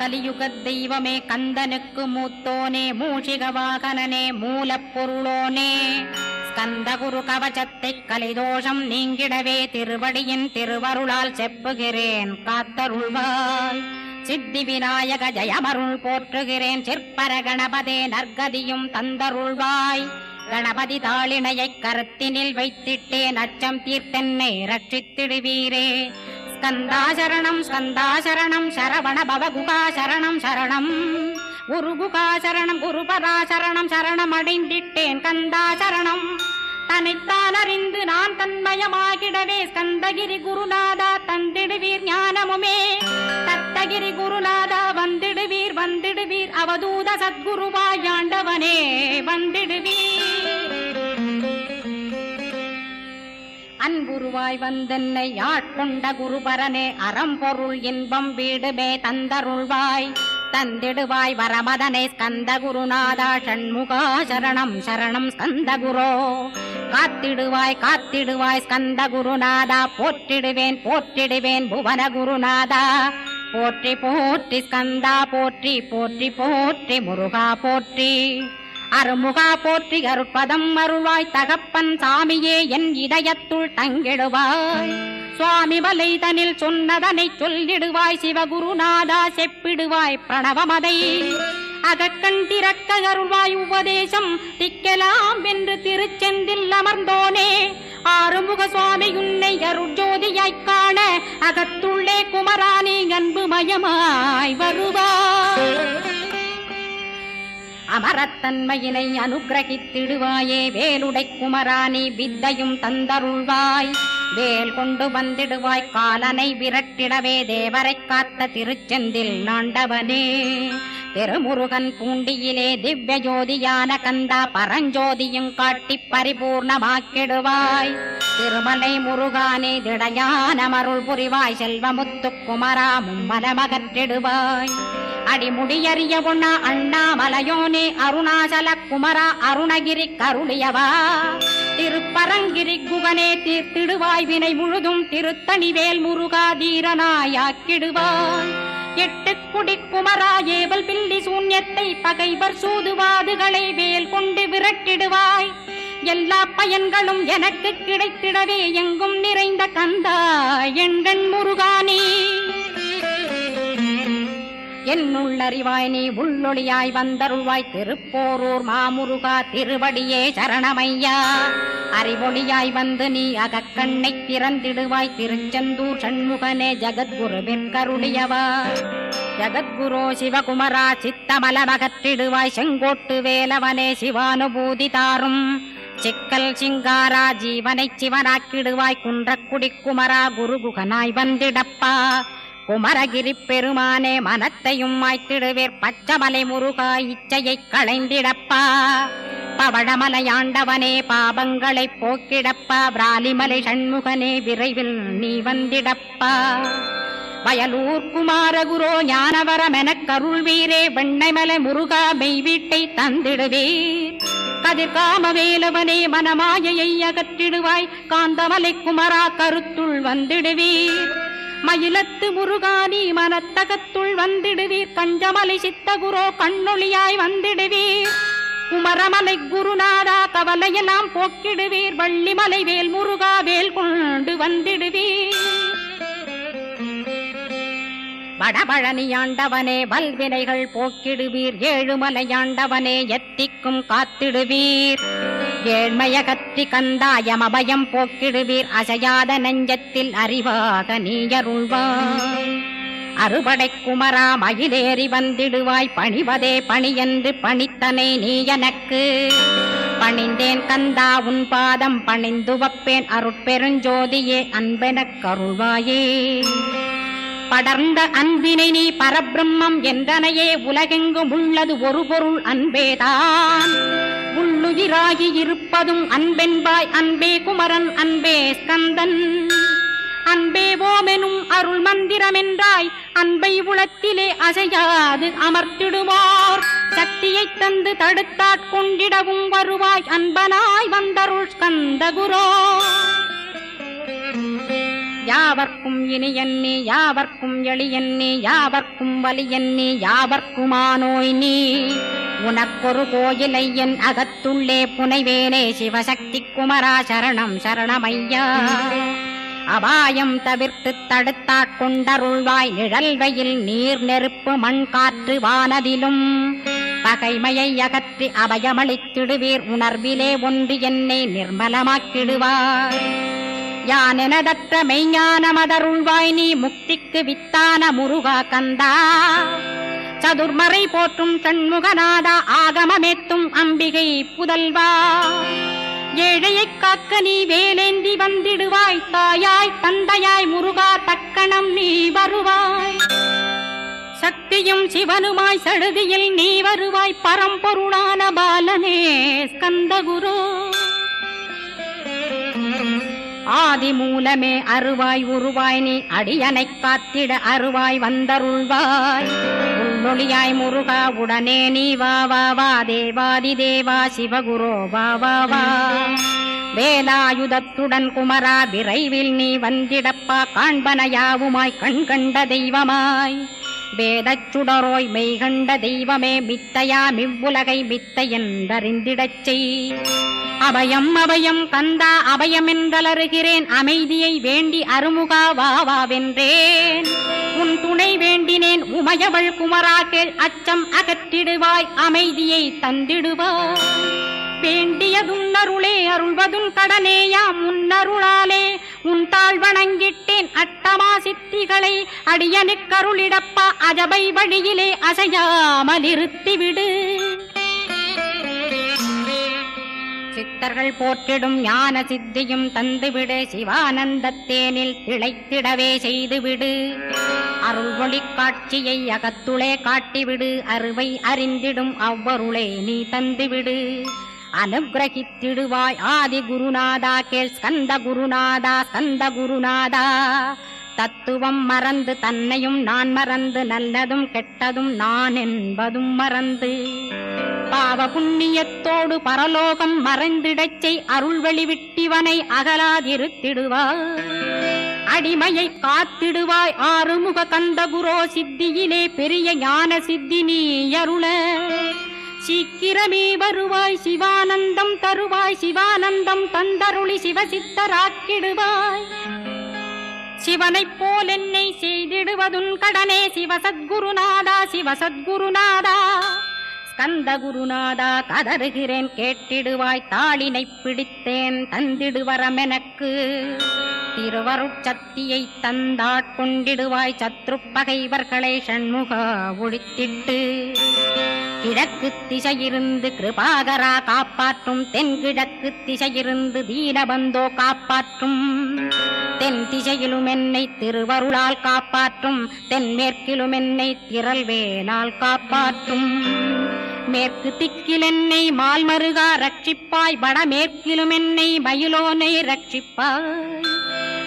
கலியுக தெய்வமே கந்தனுக்கு மூத்தோனே மூஷிக வாகனனே மூலப்பொருளோனே ஸ்கந்தகுரு கவசத்தை கலிதோஷம் நீங்கிடவே திருவடியின் திருவருளால் செப்புகிறேன் காத்தருள்வாய். சித்தி விநாயக ஜயமருள் போற்றுகிறேன் சிற்பர கணபதே நற்கதியும் தந்தருள்வாய். கணபதி தாளினையை கருத்தினில் வைத்திட்டேன் அச்சம் தீர்த்தென்னை ரட்சித்திடுவீரே. ஸ்கந்தாசரணம் ஸ்கந்தாசரணம் சரவண பவகுகாசரணம் சரணம் குருகுகாசரணம் குருபராசரணம் சரணம் அடைந்திட்டேன் கந்தாசரணம். தன்னைத்தான் அறிந்து நான் தன்மயமாகிடவே ஸ்கந்தகிரி குருநாதா தந்திடுவீர் ஞானமுமே. தத்தகிரி குருநாதா வந்திடுவீர் வந்திடுவீர் அவதூத சத்குருவாயாண்டவனே வந்திடுவீர். அன்புருவாய் வந்தென்னை ஆட்கொண்ட குருபரனே அறம்பொருள் இன்பம் வீடுமே தந்தருள்வாய். தந்திடுவாய் வரமதனை ஸ்கந்த குருநாதா ஷண்முகா சரணம் சரணம் ஸ்கந்த குரோ. காத்திடுவாய் காத்திடுவாய் ஸ்கந்த குருநாதா போற்றிடுவேன் போற்றிடுவேன் புவன குருநாதா. போற்றி போற்றி ஸ்கந்தா போற்றி போற்றி போற்றி முருகா போற்றி. அருமுகா போற்றி அருட்பதம் அருள்வாய் தகப்பன் சாமியே என் இதயத்துள் தங்கிடுவாய். சுவாமி வலைதனில் சொன்னதனை சொல்லிடுவாய் சிவகுருநாதா செப்பிடுவாய் பிரணவமதை. அகக்கண் திறக்க அருள்வாய் உபதேசம் திக்கலாம் என்று திருச்செந்தில் அமர்ந்தோனே. ஆறுமுக சுவாமி உன்னை அருட்ஜோதியாய்க் காண அகத்துள்ளே குமரானி அன்பு மயமாய் வருவாய். அமரத்தன்மையினை அனுகிரகித்திடுவாயே வேலுடை குமராணி வித்தையும் தந்தருள்வாய். வேல் கொண்டு வந்திடுவாய் காலனை விரட்டிடவே தேவரை காத்த திருச்செந்தில் நாண்டவனே. திருமுருகன் பூண்டியிலே திவ்ய ஜோதியான கந்தா பரஞ்சோதியும் காட்டி பரிபூர்ணமாக்கிடுவாய். திருமலை முருகானே திடையான மருள் புரிவாய் செல்வமுத்து குமரா மும்மலமகற்றிடுவாய். அடிமுடியறிய பொண்ணா அண்ணாமலையோனே அருணாசல குமரா அருணகிரி கருளியவா. திருப்பரங்கிரி குகனே தீர்த்திடுவாய் வினை முழுதும் திருத்தணிவேல் முருகா தீரனாயாக்கிடுவாய். எட்டு குடி குமரா ஏவல் பில்லி சூன்யத்தை பகைவர் சூதுவாதுகளை வேல் கொண்டு விரட்டிடுவாய். எல்லா பயன்களும் எனக்கு கிடைத்திடவே எங்கும் நிறைந்த கந்தா எண்கண் முருகானே. என்னுள்ளறிவாய் நீ உள்ளொளியாய் வந்தருள்வாய் திருப்போரூர் மாமுருகா திருவடியே சரணமையா. அறிவொளியாய் வந்து நீ அகக்கண்ணை திறந்திடுவாய் திருச்செந்தூர் சண்முகனே ஜகத்குருவின் கருளியவா. ஜகத்குரோ சிவகுமரா சித்தமலமகற்றிடுவாய் செங்கோட்டு வேலவனே சிவானுபூதி தாரும். சிக்கல் சிங்காரா ஜீவனை சிவனாக்கிடுவாய் குன்றக்குடி குமரா குருகுகனாய் வந்திடப்பா. குமரகிரி பெருமானே மனத்தையும் மாய்த்திடுவேர் பச்சமலை முருகா இச்சையை களைந்திடப்பா. பவழமலையாண்டவனே பாபங்களை போக்கிடப்பா. பிராலிமலை சண்முகனே விரைவில் நீ வந்திடப்பா. வயலூர் குமாரகுரோ ஞானவரமெனக் கருள்வீரே வெண்ணைமலை முருகா மெய் வீட்டை தந்திடுவீர். கதிர்காம வேலவனே மனமாயையை அகற்றிடுவாய் காந்தமலை குமரா கருத்துள் வந்திடுவீர். மயிலத்து முருகானி மனத்தகத்துள் வந்திடுவீர். கஞ்சமலை சித்தகுரோ கண்ணொளியாய் வந்திடுவீர். குமரமலை குருநாதா கவலையெல்லாம் போக்கிடுவீர். வள்ளிமலை வேல் முருகா வேல் கொண்டு வந்திடுவீர். வடபழனியாண்டவனே வல்வினைகள் போக்கிடுவீர். ஏழுமலையாண்டவனே எத்திக்கும் காத்திடுவீர். ஏழ்மையகற்றி கந்தாயம் அபயம் போக்கிடுவீர். அசையாத நெஞ்சத்தில் அறிவாக நீயருள்வாய். அறுபடை குமரா மயிலேறி வந்திடுவாய். பணிவதே பணியென்று பணித்தனை நீ எனக்கு. பணிந்தேன் கந்தா உன் பாதம் பணிந்து வப்பேன் அருட்பெருஞ்சோதியே அன்பெனக் கருள்வாயே. படர்ந்த அன்பினை நீ பரபிரம்மம் என்றனையே உலகெங்கும் உள்ளது ஒரு பொருள் அன்பேதான். உள்ளுயிராகி இருப்பதும் அன்பென்பாய் அன்பே குமரன் அன்பே ஸ்கந்தன். அன்பே ஓமெனும் அருள் மந்திரமென்றாய் அன்பை உளத்திலே அசையாது அமர்த்திடுவார். சக்தியை தந்து தடுத்தாட்கொண்டிடவும் வருவாய் அன்பனாய் வந்தருள் ஸ்கந்த குரோ. யா யாவர்க்கும் இனியன்னி யாவர்க்கும் எளியன்னி யாவர்க்கும் வலியன்னி யாவர்க்குமானோய் நீ உனக்கொரு கோயிலை என் அகத்துள்ளே புனைவேனே சிவசக்தி குமரா சரணம் சரணமையா அபாயம் தவிர்த்து தடுத்தாட்கொண்டருள்வாய் நிழல்வையில் நீர் நெருப்பு மண் காற்று வானதிலும் பகைமையை அகற்றி அபயமளித்திடுவீர் உணர்விலே ஒன்று என்னை நிர்மலமாக்கிடுவார் யானெனதற்ற மெய்ஞானமதருள்வாய் நீ முக்திக்கு வித்தான முருகா கந்தா சதுர்மறை போற்றும் சண்முகநாதா ஆகமமேத்தும் அம்பிகை புதல்வா ஏழையைக் காக்க நீ வேலேந்தி வந்திடுவாய் தாயாய் தந்தையாய் முருகா தக்கணம் நீ வருவாய் சக்தியும் சிவனுமாய் சடுதியில் நீ வருவாய் பரம்பொருளான பாலனே ஸ்கந்தகுரு ஆதி மூலமே அருவாய் உருவாய் நீ அடியனைக் காத்திட அருவாய் வந்தருள்வாய் உள்ளொளியாய் முருகா உடனே நீ வா வா வா தேவாதி தேவா சிவகுரோ வா வா வா வேலாயுதத்துடன் குமரா விரைவில் நீ வந்திடப்பா காண்பன யாவுமாய் கண் கண்ட தெய்வமாய் வேதச் சுடரோய் மெய்கண்ட தெய்வமே மித்தையா மிவ்வுலகை மித்தை என்றறிந்திடச் செய் அபயம் அபயம் கந்தா அபயம் என்றலறுகிறேன் அமைதியை வேண்டி அருமுகா வா வென்றேன் உன் துணை வேண்டினேன் உமையவள் குமரா கேள் அச்சம் அகற்றிடுவாய் அமைதியை தந்திடுவாய் வேண்டியதும் அருளே அருள்வதும் கடனேயா முன்னருளாலே உன் தாழ் வணங்கிட்டேன் அட்டமா சித்திகளை அடியனுக்கருளிடப்பா அஜபை வழியிலே அசையாமல் இருத்திவிடு சித்தர்கள் போற்றிடும் ஞான சித்தியும் தந்துவிடு சிவானந்தத்தேனில் திளைத்திடவே செய்துவிடு அருள் ஒளி காட்சியை அகத்துளே காட்டிவிடு அருவை அறிந்திடும் அவ்வருளே நீ தந்துவிடு அனுகிரகித்திடுவாய் ஆதி குருநாதா கேள் ஸ்கந்த குருநாதா ஸ்கந்த குருநாதா தத்துவம் மறந்து தன்னையும் நான் மறந்து நல்லதும் கெட்டதும் நான் என்பதும் மறந்து பாவ புண்ணியத்தோடு பரலோகம் மறைந்திடச்சை அருள் வெளிவிட்டிவனை அகலாதிருத்திடுவாய் அடிமையை காத்திடுவாய் ஆறுமுக கந்தகுரோ சித்தியிலே பெரிய ஞான சித்தி நீ அருள சீக்கிரமே வருவாய் சிவானந்தம் தருவாய் சிவானந்தம் தந்தருளி சிவசித்தராக்கிடுவாய் சிவனைப் போல் என்னை செய்திடுவதுன் கடனே சிவசத்குருநாதா சிவசத்குருநாதா ஸ்கந்த குருநாதா கதறுகிறேன் கேட்டிடுவாய் தாளினை பிடித்தேன் தந்திடுவரமெனக்கு திருவருட்சக்தியை தந்தாட்கொண்டிடுவாய் சத்ரு பகைவர்களை ஷண்முகா ஒழித்திட்டு கிழக்கு திசையிருந்து கிருபாகரா காப்பாற்றும் தென்கிழக்கு திசையிருந்து தீனபந்தோ காப்பாற்றும் தென் திசையிலும் என்னை திருவருளால் காப்பாற்றும் தென்மேற்கிலும் என்னை திரள்வேலால் காப்பாற்றும் மேற்கு திக்கில் என்னை மால்மருகா ரட்சிப்பாய் வடமேற்கிலும் என்னை மயிலோனை ரட்சிப்பாய்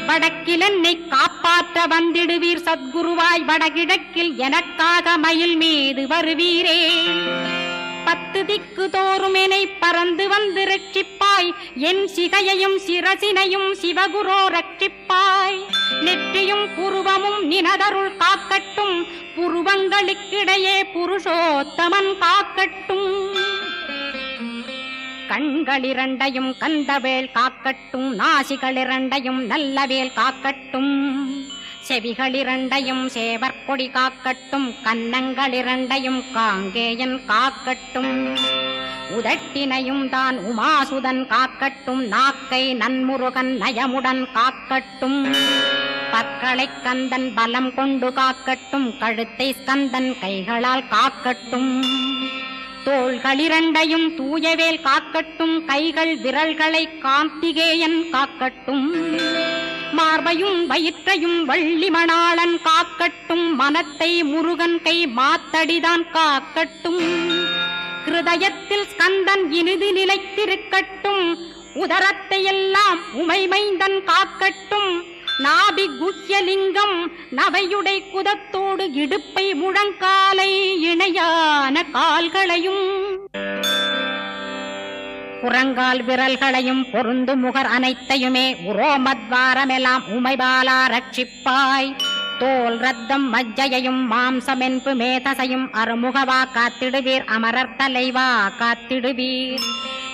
வடக்கில் என்னை காப்பாற்ற வந்திடுவீர் சத்குருவாய் வடகிழக்கில் எனக்காக மயில் மீது வருவீரே 10 திக்கு தோறும் என்னை பறந்து வந்து ரட்சிப்பாய் என் சிகையையும் சிரசினையும் சிவகுரோ ரட்சிப்பாய் நெற்றியும் புருவமும் நினதருள் காக்கட்டும் புருவங்களுக்கிடையே புருஷோத்தமன் காக்கட்டும் கண்களிரண்டையும் கந்தவேல் காக்கட்டும் நாசிகளிரண்டையும் நல்லவேல் காக்கட்டும் செவிகளிரண்டையும் சேவற்கொடி காக்கட்டும் கன்னங்களிரண்டையும் காங்கேயன் காக்கட்டும் உதட்டினையும் தான் உமாசுதன் காக்கட்டும் நாக்கை நன்முருகன் நயமுடன் காக்கட்டும் பற்களை கந்தன் பலம் கொண்டு காக்கட்டும் கழுத்தை ஸ்கந்தன் கைகளால் காக்கட்டும் தோள்களிரண்டையும் தூயவேல் காக்கட்டும் கைகள் விரல்களை கார்த்திகேயன் காக்கட்டும் மார்பையும் வயிற்றையும் வள்ளிமணாளன் காக்கட்டும் மனத்தை முருகன் கை மாத்தடிதான் காக்கட்டும் கிருதயத்தில் ஸ்கந்தன் இனிது நிலைத்திருக்கட்டும் உதரத்தை எல்லாம் உமைமைந்தன் காக்கட்டும் நாபி குஹ்யலிங்கம் நவையுடை குதத்தோடு இடுப்பை முழங்காலை இணையான கால்களையும் புறங்கால் விரல்களையும் பொருந்து முகர் அனைத்தையுமே உரோமத்வாரமெல்லாம் உமைபாலா ரட்சிப்பாய். தோல் ரத்தம் மஜ்ஜையையும் மாம்சமென்பு மேதசையும் அருமுகவா காத்திடுவீர். அமரர் தலைவா காத்திடுவீர்.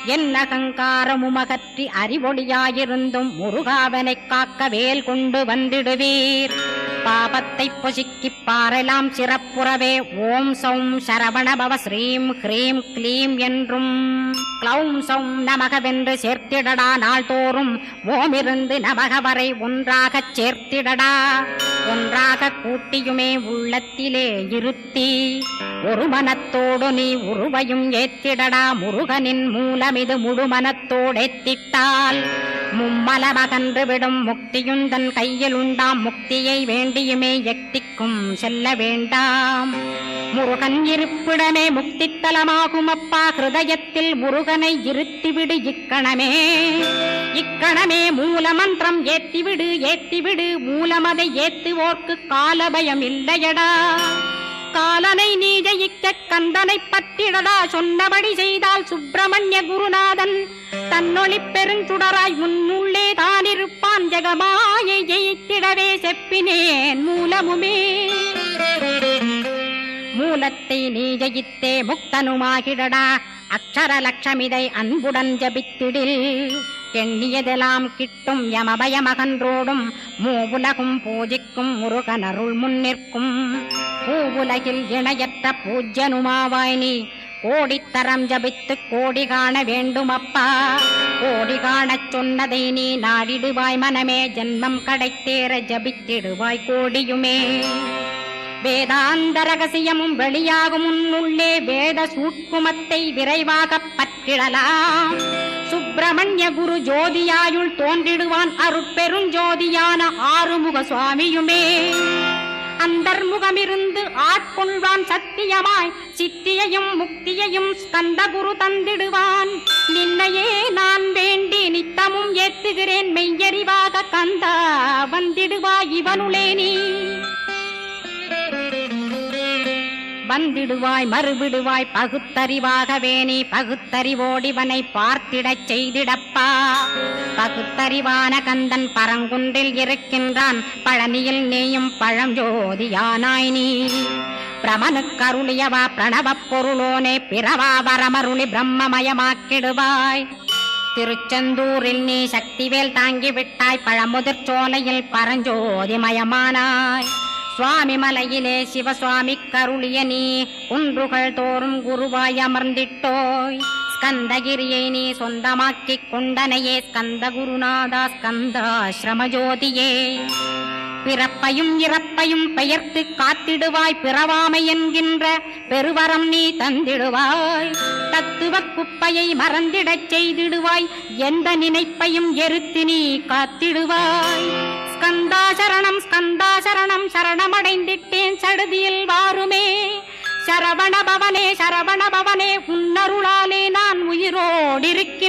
என் அகங்காரமுமகற்றி அறிவொளியாயிருந்தும் முருகாவனைக் காக்க வேல் கொண்டு வந்திடுவீர். பாபத்தை பொசுக்கிப் பாரெலாம் சிறப்புறவே ஓம் சௌம் சரவணபவ ஸ்ரீம் ஹ்ரீம் க்ளீம் என்றும் க்ளௌம் சௌம் நமகவென்று சேர்த்திடடா. நாள்தோறும் ஓமிருந்து நமக வரை ஒன்றாகச் சேர்த்திடடா. ஒன்றாக கூட்டியுமே உள்ளத்திலே இருத்தி ஒரு மனத்தோடு நீ உருவையும் ஏத்திடடா. முருகனின் மூலமிது முழு மனத்தோடேத்திட்டால் மும்மலமகன்று விடும். முக்தியுந்தன் கையில் உண்டாம். முக்தியை வேண்டியுமே எக்திக்கும் செல்ல வேண்டாம். முருகன் இருப்பிடமே முக்தித்தலமாகும் அப்பா. ஹிருதயத்தில் முருகனை இருத்திவிடு இக்கணமே. இக்கணமே மூலமந்திரம் ஏத்திவிடு ஏத்திவிடு. மூலமதை ஏத்துவோர்க்கு காலபயம் இல்லையடா. காலனை நீ ஜெயிக்க கந்தனை பற்றிடடா. சொன்னபடி செய்தால் சுப்பிரமணிய குருநாதன் தன்னொளி பெருஞ்சுடராய் முன்னுள்ளே தானிருப்பான். ஜெகமாயை ஜெயித்திடவே செப்பினேன் மூலமுமே. மூலத்தை நீ ஜெயித்தே முக்தனுமாகிடடா. அக்ஷர லட்சமிதை அன்புடன் ஜபித்திடில் எண்ணியதெல்லாம் கிட்டும். யமபயமகன்றோடும் மூவுலகும் பூஜிக்கும் முருகனருள் முன்னிற்கும். பூவுலகில் இணையற்ற பூஜ்யனுமாவாய் நீ. கோடித்தரம் ஜபித்து கோடி காண வேண்டுமப்பா. கோடி காணச் சொன்னதை நீ நாடிடுவாய் மனமே. ஜென்மம் கடைத்தேற ஜபித்திடுவாய் கோடியுமே. வேதாந்த ரகசியமும் வெளியாகும் உன்னுள்ளே. வேத சூட்குமத்தை விரைவாகப் பற்றிடலாம். சுப்பிரமணிய குரு ஜோதியாயுள் தோன்றிடுவான். அருட்பெருஞ்சோதியான ஆறுமுக சுவாமியுமே. அந்தர்முகமிருந்து ஆட்கொள்வான் சத்தியமாய். சித்தியையும் முக்தியையும் ஸ்கந்த குரு தந்திடுவான். நின்னையே நான் வேண்டி நித்தமும் ஏத்துகிறேன் மெய்யறிவாக. கந்தா வந்திடுவாய் இவனுளே நீ. வந்திடுவாய் மறுவிடுவாய் பகுத்தறிவாகவே நீ. பகுத்தறிவோடிவனை பார்த்திடச் செய்திடப்பா. பகுத்தறிவான கந்தன் பரங்குன்றில் இருக்கின்றான். பழனியில் நீயும் பழஞ்சோதியானாய் நீ. பிரமனுக்கருளியவா பிரணவப் பொருளோனே. பிறவா வரமருளி பிரம்மமயமாக்கிடுவாய். திருச்செந்தூரில் நீ சக்திவேல் தாங்கிவிட்டாய். பழமுதிர் சோலையில் பரஞ்சோதிமயமானாய். சுவாமி மலையிலே சிவசுவாமி கருளிய நீ. குன்றுகள் தோறும் குருவாய் அமர்ந்திட்டோய். ஸ்கந்தகிரியை நீ சொந்தமாக்கிக் கொண்டனையே. ஸ்கந்த குருநாதா ஸ்கந்தாஸ்ரமஜோதியே. பிறப்பையும் இறப்பையும் பெயர்த்து காத்திடுவாய். பிறவாமை என்கின்ற பெருவரம் நீ தந்திடுவாய். தத்துவ குப்பையை மறந்திடச் செய்திடுவாய். எந்த நினைப்பையும் எரித்து நீ காத்திடுவாய். ஸ்கந்தா சரணம் ஸ்கந்தா சரணம். சரணமடைந்திட்டேன் சடுதியில் வாருமே. சரவண பவனே சரவண பவனே. உன்னருளாலே நான் உயிரோடிருக்கின்றேன்.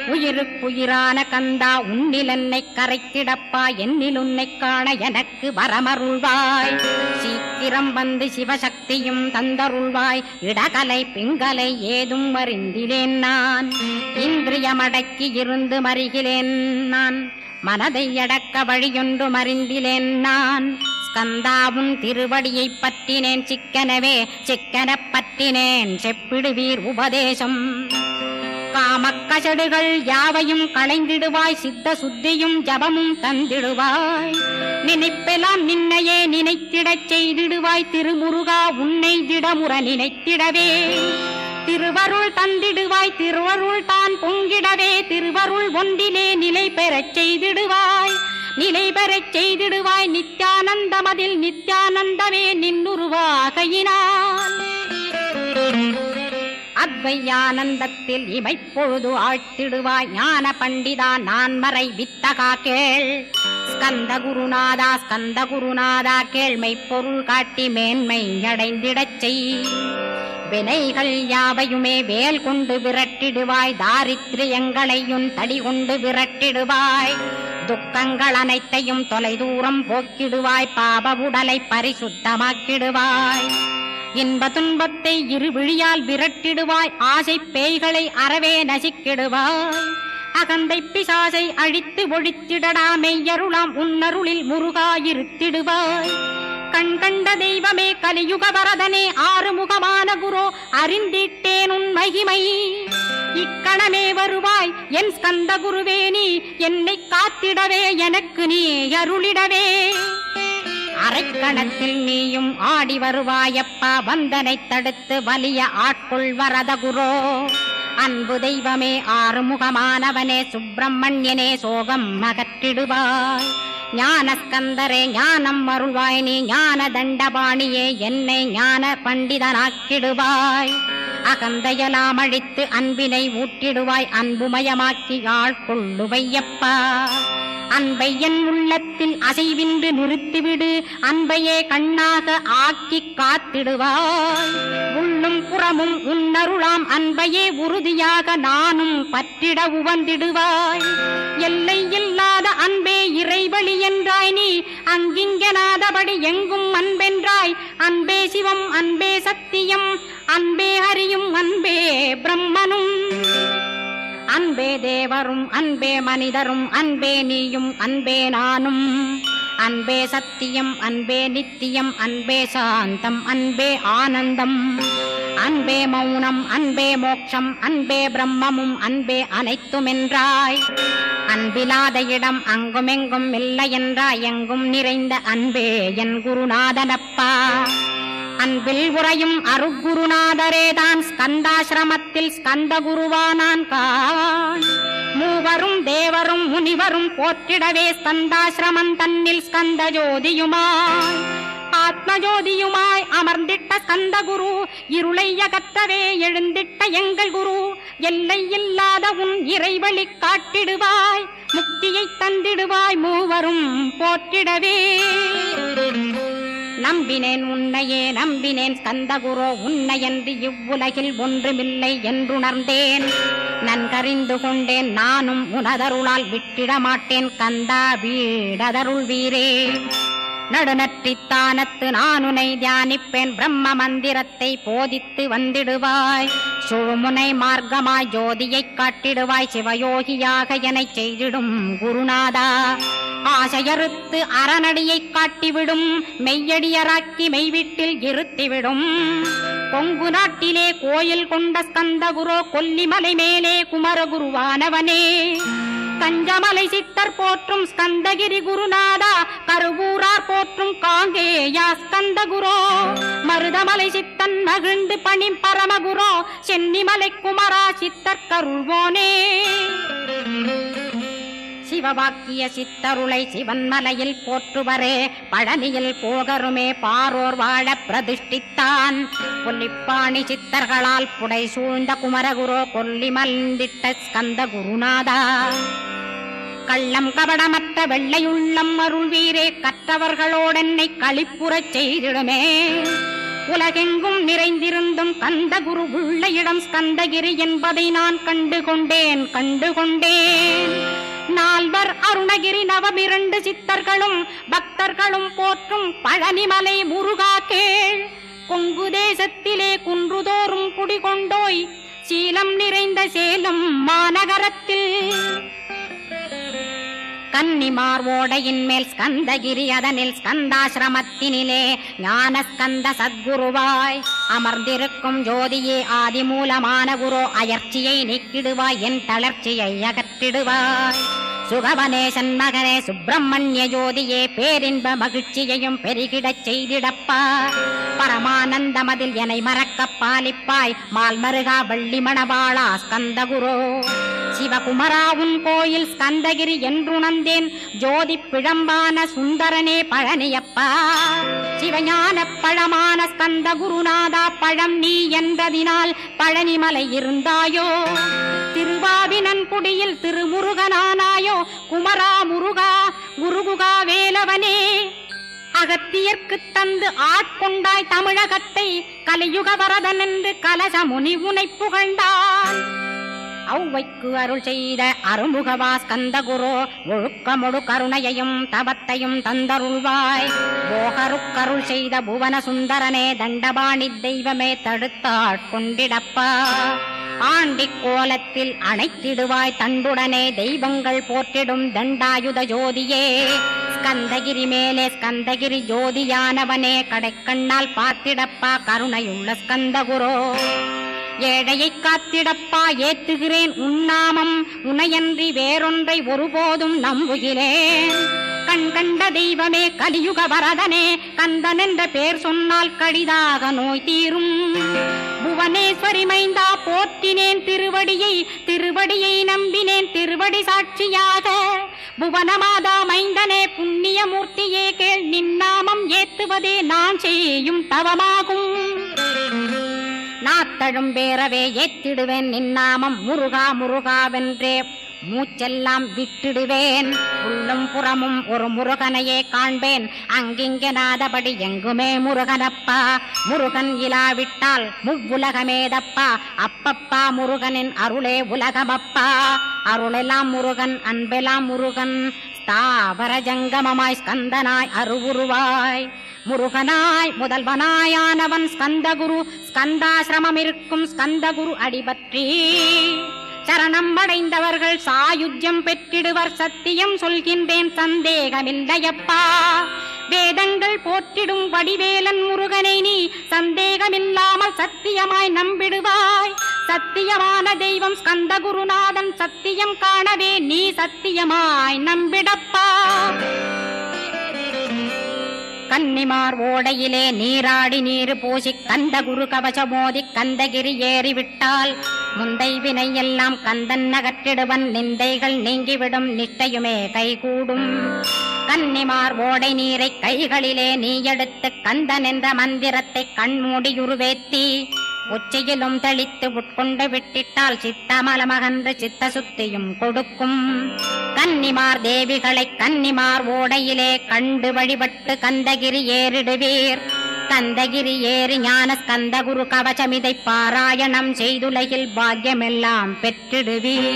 உயிருக்குயிரான கந்தா உன்னில் என்னை கரைத்திடப்பா. என்னில் உன்னை காண எனக்கு வரமருள்வாய். சீக்கிரம் வந்து சிவசக்தியும் தந்தருள்வாய். இடகலை பிங்கலை ஏதும் அறிந்திலேன் நான். இந்திரியமடக்கி இருந்து மறிகிலேன் நான். மனதை அடக்க வழியொன்று மறிந்திலேன் நான். ஸ்கந்தாவும் திருவடியை பற்றினேன் சிக்கனவே. சிக்கனப் பற்றினேன் செப்பிடுவீர் உபதேசம். காமக்கசடுகள் யாவையும் களைந்திடுவாய். சித்த சுத்தியும் ஜபமும் தந்திடுவாய். நினைப்பெல்லாம் நின்னையே நினைத்திடச் செய்திடுவாய். திருமுருகா உன்னை திடமுற நினைத்திடவே திருவருள் தந்திடுவாய். திருவருள் தான் பொங்கிடவே திருவருள் ஒன்றிலே நிலை பெறச் செய்திடுவாய். நிலை பெறச் செய்திடுவாய். நித்யானந்தமதில் நித்யானந்தமே நின்னுருவாகையினான். அத்வையானந்தத்தில் இமைப்பொழுது ஆழ்த்திடுவாய். ஞான பண்டிதா நான் மறை வித்தகா கேள். ஸ்கந்த குருநாதா கேள்மை பொருள் காட்டி மேன்மை அடைந்திடச் செய். வினைகள் யாவையுமே வேல் கொண்டு விரட்டிடுவாய். தாரித்ரியங்களையும் தடி கொண்டு விரட்டிடுவாய். துக்கங்கள் அனைத்தையும் தொலை தூரம் போக்கிடுவாய். பாப உடலை பரிசுத்தமாக்கிடுவாய். இன்ப துன்பத்தை இருவிழியால் விரட்டிடுவாய். ஆசை பேய்களை அறவே நசிக்கிடுவாய். அகந்தை பிசாசை அழித்து ஒழித்திடடா. மெய்யருளாம் உன்னருளில் முருகாயிருத்திடுவாய். கண் கண்ட தெய்வமே கலியுக வரதனே ஆறுமுகமான குரோ அறிந்திட்டேன் உன் மகிமை. இக்கணமே வருவாய் என் ஸ்கந்த குருவே. நீ என்னை காத்திடவே எனக்கு நீ அருளிடவே. அரைக்கணத்தில் நீயும் ஆடி வருவாயப்பா. வந்தனை தடுத்து வலிய ஆட்கொள் வரத குரோ. அன்பு தெய்வமே ஆறுமுகமானவனே சுப்பிரமணியனே சோகம் அகற்றிடுவாய். ஞானஸ்கந்தரே ஞானம் அருள்வாய். நீ ஞான தண்டபாணியே என்னை ஞான பண்டிதனாக்கிடுவாய். அகந்தையலாம் அழித்து அன்பினை ஊட்டிடுவாய். அன்புமயமாக்கி ஆட்கொள்ளுவையப்பா. அன்பை என் உள்ளத்தில் அசைவின்று நிறுத்திவிடு. அன்பையே கண்ணாக ஆக்கி காத்திடுவாய். உள்ளும் புறமும் உன்னருளாம் அன்பையே உறுதியாக நானும் பற்றிட உவந்திடுவாய். எல்லை இல்லாத அன்பே இறைவழி என்றாய். நீ அங்கிங்கனாதபடி எங்கும் அன்பென்றாய். அன்பே சிவம் அன்பே சத்தியம் அன்பே ஹரியும் அன்பே பிரம்மனும். அன்பே தேவரும் அன்பே மனிதரும் அன்பே நீயும் அன்பே நானும். அன்பே சத்தியம் அன்பே நித்தியம் அன்பே சாந்தம் அன்பே ஆனந்தம். அன்பே மௌனம் அன்பே மோட்சம் அன்பே பிரம்மமும் அன்பே அனைத்துமென்றாய். அன்பிலாத இடம் அங்குமெங்கும் இல்லை என்றாய். எங்கும் நிறைந்த அன்பே என் குருநாதனப்பா. அன்பில் உறையும் அருகுருநாதரேதான் ஸ்கந்தாசிரமத்தில் ஸ்கந்த குருவானான் கான். மூவரும் தேவரும் முனிவரும் போற்றிடவே ஸ்கந்தாசிரமம் தன்னில் ஸ்கந்த ஜோதியுமாய் ஆத்மஜோதியுமாய் அமர்ந்திட்ட ஸ்கந்த குரு. இருளை அகற்றவே எழுந்திட்ட எங்கள் குரு. எல்லை இல்லாத உன் இறைவழி காட்டிடுவாய். முக்தியை தந்திடுவாய் மூவரும் போற்றிடவே. நம்பினேன் உன்னையே நம்பினேன் ஸ்கந்தகுரோ. உன்னையன்றி இவ்வுலகில் ஒன்றுமில்லை என்றுணர்ந்தேன். நன்கறிந்து கொண்டேன் நானும் உனதருளால் விட்டிட மாட்டேன். கந்தா வீடதருள் வீரே. நடுநற்றித்தானத்து நான் உனை தியானிப்பேன். பிரம்ம மந்திரத்தை போதித்து வந்திடுவாய். சுழுமுனை மார்க்கமாய் ஜோதியைக் காட்டிடுவாய். சிவயோகியாக எனச் செய்திடும் குருநாதா. ஆசையறுத்து அறநடியை காட்டிவிடும். மெய்யடியராக்கி மெய்வீட்டில் இருத்திவிடும். கொங்கு நாட்டிலே கோயில் கொண்ட ஸ்கந்தகுரோ. கொல்லிமலை மேலே குமரகுருவானவனே. கஞ்சமலை சித்தர் போற்றும் ஸ்கந்தகிரி குருநாதா. கருவூரார் போற்றும் காங்கேயா ஸ்கந்தகுரோ. மருதமலை சித்தன் மகிழ்ந்து பணி பரமகுரோ. சென்னிமலை குமரா சித்தர் கருள்வோனே. சிவவாக்கிய சித்தருளை சிவன்மலையில் போற்றுவரே. பழனியில் போகருமே பாரோர் வாழ பிரதிஷ்டித்தான். கொல்லிப்பாணி சித்தர்களால் புடை சூழ்ந்த குமரகுரோ. கொல்லி மல்ந்திட்ட ஸ்கந்த குருநாதா. கள்ளம் கபடமற்ற வெள்ளையுள்ளம் அருள் வீரே. கற்றவர்களோடென்னை களிப்புறச் செய்திடுமே. உலகெங்கும் நிறைந்திருந்தும் கந்த குரு உள்ள இடம் ஸ்கந்தகிரி என்பதை நான் கண்டுகொண்டேன். நால்வர் அருணகிரி நவமிரண்டு சித்தர்களும் பக்தர்களும் போற்றும் பழனிமலை முருகா கேள். கொங்கு தேசத்திலே குன்றுதோறும் குடிகொண்டோய். சீலம் நிறைந்த சேலம் மாநகரத்தில் கன்னிமார் ஓடையின் மேல் ஸ்கந்தகிரி. அதனில் ஸ்கந்தாசிரமத்தினிலே ஞான ஸ்கந்த சத்குருவாய் அமர்ந்திருக்கும் ஜோதியே. ஆதிமூலமான குரு அயற்சியை நீக்கிடுவாய். என் தளர்ச்சியை அகற்றிடுவாய். சுகவனேசன் மகனே சுப்பிரமணிய ஜோதியே. பேரின்ப மகிழ்ச்சியையும் பெருகிடச் செய்திடப்பா. பரமானந்தமதில் என்னை மறக்க பாலிப்பாய். மால்மருகா வள்ளி மணவாளா ஸ்கந்தகுரோ. சிவகுமரா உன் கோயில் ஸ்கந்தகிரி என்றுணர்ந்தேன். ஜோதி பிழம்பான சுந்தரனே பழனியப்பா. சிவஞான பழமான ஸ்கந்த குருநாதா. பழம் நீ என்றதினால் பழனிமலை இருந்தாயோ. திருவாவினன் குடியில் திருமுருகனானாயோ. குமரா முருகா குருகுகா வேலவனே. அகத்தியர்க்கு தந்து ஆட்கொண்டாய் தமிழகத்தை. கலியுக வரதன் என்று கலசமுனி உனை புகழ்ந்தான். ஔவைக்கு அருள் செய்த அருமுகவா ஸ்கந்தகுரு ஒழுக்கமொடு கருணையையும் தவத்தையும் தந்தருள்வாய். போகருக்கருள் செய்த புவன சுந்தரனே தண்டபாணி தெய்வமே தடுத்தாட்கொண்டிடப்பா. ஆண்டி கோலத்தில் அணைத்திடுவாய் தண்டுடனே தெய்வங்கள் போற்றிடும் தண்டாயுத ஜோதியே. ஸ்கந்தகிரி மேலே ஸ்கந்தகிரி ஜோதியானவனே கடைக்கண்ணால் பார்த்திடப்பா கருணையுள்ள ஸ்கந்தகுரு. ஏழையை காத்திடப்பா ஏத்துகிறேன் உன்னாமம் உனையன்றி வேறொன்றை ஒருபோதும் நம்புகிறேன். கண் கண்ட தெய்வமே கலியுக வரதனே கந்தன் என்ற பேர் சொன்னால் கடிதாக நோய் தீரும். புவனேஸ்வரி மைந்தா போற்றினேன் திருவடியை நம்பினேன் திருவடி சாட்சியாக. புவனமாதா மைந்தனே புண்ணியமூர்த்தியே கேள் நின்னாமம் ஏத்துவதே நான் செய்யும் தவமாகும். நாத்தழும் பேரவே ஏத்திடுவேன் நின்னாமம் முருகா முருகாவென்றே மூச்செல்லாம் விட்டிடுவேன். உள்ளும் புறமும் ஒரு முருகனையே காண்பேன் அங்கிங்கனாதபடி எங்குமே முருகனப்பா. முருகன் இலாவிட்டால் முவ்வுலகமேதப்பா. அப்பப்பா முருகனின் அருளே உலகமப்பா. அருளெல்லாம் முருகன் அன்பெல்லாம் முருகன் ஸ்தாவர ஜங்கமமாய் ஸ்கந்தனாய் அருவுருவாய். முருகனாய் முதல்வனாயானவன் ஸ்கந்தகுரு. ஸ்கந்தாசிரமம் இருக்கும் ஸ்கந்தகுரு அடிபற்றி சரணம் அடைந்தவர்கள் சாயுஜ்யம் பெற்றிடுவர். சத்தியம் சொல்கின்றேன் சந்தேகமில்லையப்பா. வேதங்கள் போற்றிடும் வடிவேலன் முருகனை நீ சந்தேகமில்லாமல் சத்தியமாய் நம்பிடுவாய். சத்தியமான தெய்வம் ஸ்கந்தகுருநாதன் சத்தியம் காணவே நீ சத்தியமாய் நம்பிடப்பா. கன்னிமார் ஓடையிலே நீராடி நீர் பூசி கந்தகுரு கவசமோதி கந்தகிரி ஏறிவிட்டால் முந்தை வினை எல்லாம் கந்தன் நகற்றிடுவன். நிந்தைகள் நீங்கிவிடும் நிஷ்டையுமே கைகூடும். கன்னிமார் ஓடை நீரை கைகளிலே நீ எடுத்து கந்தன் என்ற மந்திரத்தை கண்மூடியுருவேத்தி உச்சியிலும் தெளித்து உட்கொண்டு விட்டிட்டால் சித்தமலமகன்று சித்த சுத்தியும் கொடுக்கும். கன்னிமார் தேவிகளை கன்னிமார் ஓடையிலே கண்டு வழிபட்டு கந்தகிரி ஏறிடுவீர். கந்தகிரி ஏறி ஞான ஸ்கந்தகுரு கவசமிதை பாராயணம் செய்துலகில் பாக்கியமெல்லாம் பெற்றிடுவீர்.